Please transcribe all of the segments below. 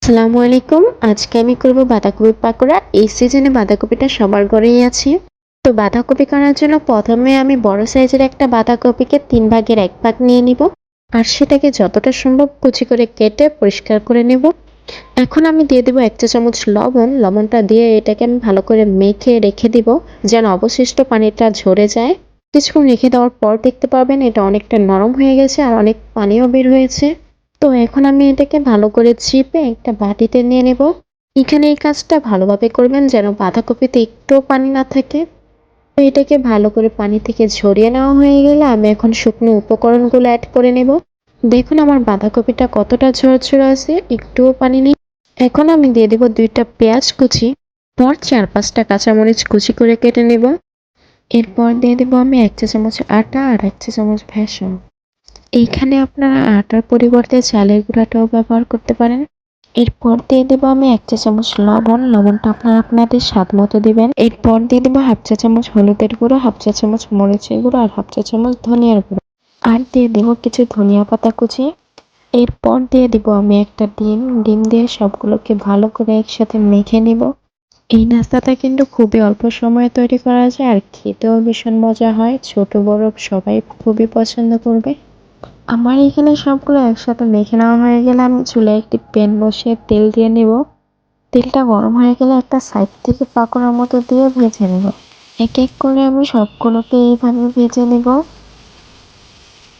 আসসালামু আলাইকুম। আজকে আমি করব বাঁধাকপির পাকোড়া। এই সিজনে বাঁধাকপিটা সবার ঘরেই আছে। তো বাঁধাকপি করার জন্য প্রথমে আমি বড় সাইজের একটা বাঁধাকপিকে 3 ভাগের 1 ভাগ নিয়ে নিব। আর সেটাকে যতটা সম্ভব কুচি করে কেটে পরিষ্কার করে নেব। এখন আমি দিয়ে দেব 1 চা চামচ লবণ। লবণটা দিয়ে এটাকে আমি ভালো করে মেখে রেখে দিব যেন অবশিষ্ট পানিটা ঝরে যায়। কিছুক্ষণ রেখে দেওয়ার পর দেখতে পাবেন এটা অনেকটা নরম হয়ে গেছে আর অনেক পানিও বের হয়েছে। তো এখন আমি এটাকে ভালো করে চিপে একটা বাটিতে নিয়ে নেব। এখানে এই কাজটা ভালোভাবে করবেন যেন বাঁধাকপিতে একটুও পানি না থাকে। তো এটাকে ভালো করে পানি থেকে ঝরিয়ে নেওয়া হয়ে গেলে আমি এখন শুকনো উপকরণগুলো অ্যাড করে নেব। দেখুন আমার বাঁধাকপিটা কতটা ঝরঝরে আছে, একটুও পানি নেই। এখন আমি দিয়ে দেব 2টা পেঁয়াজ কুচি, পর 4-5টা কাঁচামরিচ কুচি করে কেটে নেব। এরপর দিয়ে দেব আমি 1 চা চামচ আটা আর 1 চা চামচ বেসন। এইখানে আপনারা আটার পরিবর্তে চালের গুঁড়াটাও ব্যবহার করতে পারেন। এরপর দিয়ে দেবো আমি 1 চা চামচ লবণ। লবণটা আপনারা আপনাদের স্বাদ মতো দিবেন। এরপর দিয়ে দেবো 1/2 চা চামচ হলুদের গুঁড়ো, 1/2 চা চামচ মরিচের গুঁড়ো আর 1/2 চা চামচ ধনিয়ার গুঁড়ো। আর দিয়ে দেবো কিছু ধনিয়া পাতা কুচি। এরপর দিয়ে দিব আমি একটা ডিম। ডিম দিয়ে সবগুলোকে ভালো করে একসাথে মেখে নিব। এই নাস্তাটা কিন্তু খুবই অল্প সময়ে তৈরি করা যায় আর খেতেও ভীষণ মজা হয়। ছোট বড় সবাই খুবই পছন্দ করবে। আমার এখানে সবগুলো একসাথে মেখে নেওয়া হয়ে গেলে আমি চুলায় একটি প্যান বসিয়ে তেল দিয়ে নেব। তেলটা গরম হয়ে গেলে একটা সাইড থেকে পাকোড়ার মতো দিয়ে ভেজে নেব। এক এক করে আমি সবগুলোকে এইভাবে ভেজে নেব।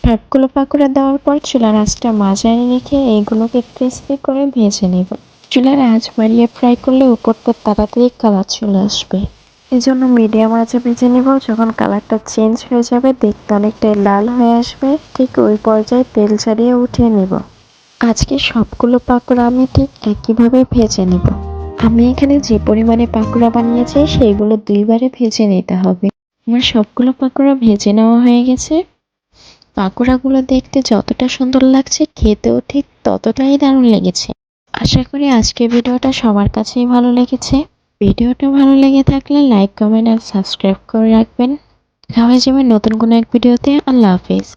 সবগুলো পাকোড়া দেওয়ার পর চুলার আঁচটা মাঝারি রেখে এইগুলোকে ক্রিস্পি করে ভেজে নেব। চুলার আঁচ বাড়িয়ে ফ্রাই করলে উপরটা তাড়াতাড়ি কালার চলে আসবে। এজন্য মিডিয়াম আঁচে ভেজে নেব। যখন কালারটা চেঞ্জ হয়ে যাবে, দেখতে অনেকটাই লাল হয়ে আসবে, ঠিক ওই পর্যায়ে তেল ছাড়িয়ে উঠিয়ে নেব। আজকে সবগুলো পাকোড়া আমি ঠিক একইভাবে ভেজে নেব। আমি এখানে যে পরিমাণে পাকোড়া বানিয়েছি সেগুলো 2বারে ভেজে নিতে হবে। আমার সবগুলো পাকোড়া ভেজে নেওয়া হয়ে গেছে। পাকোড়াগুলো দেখতে যতটা সুন্দর লাগছে খেতেও ঠিক ততটাই দারুণ লেগেছে। আশা করি আজকের ভিডিওটা সবার কাছেই ভালো লেগেছে। ভিডিওটা ভালো লেগে থাকলে লাইক, কমেন্ট আর সাবস্ক্রাইব করে রাখবেন। দেখা হয়ে যাবে নতুন কোনো এক ভিডিওতে। আল্লাহ হাফেজ।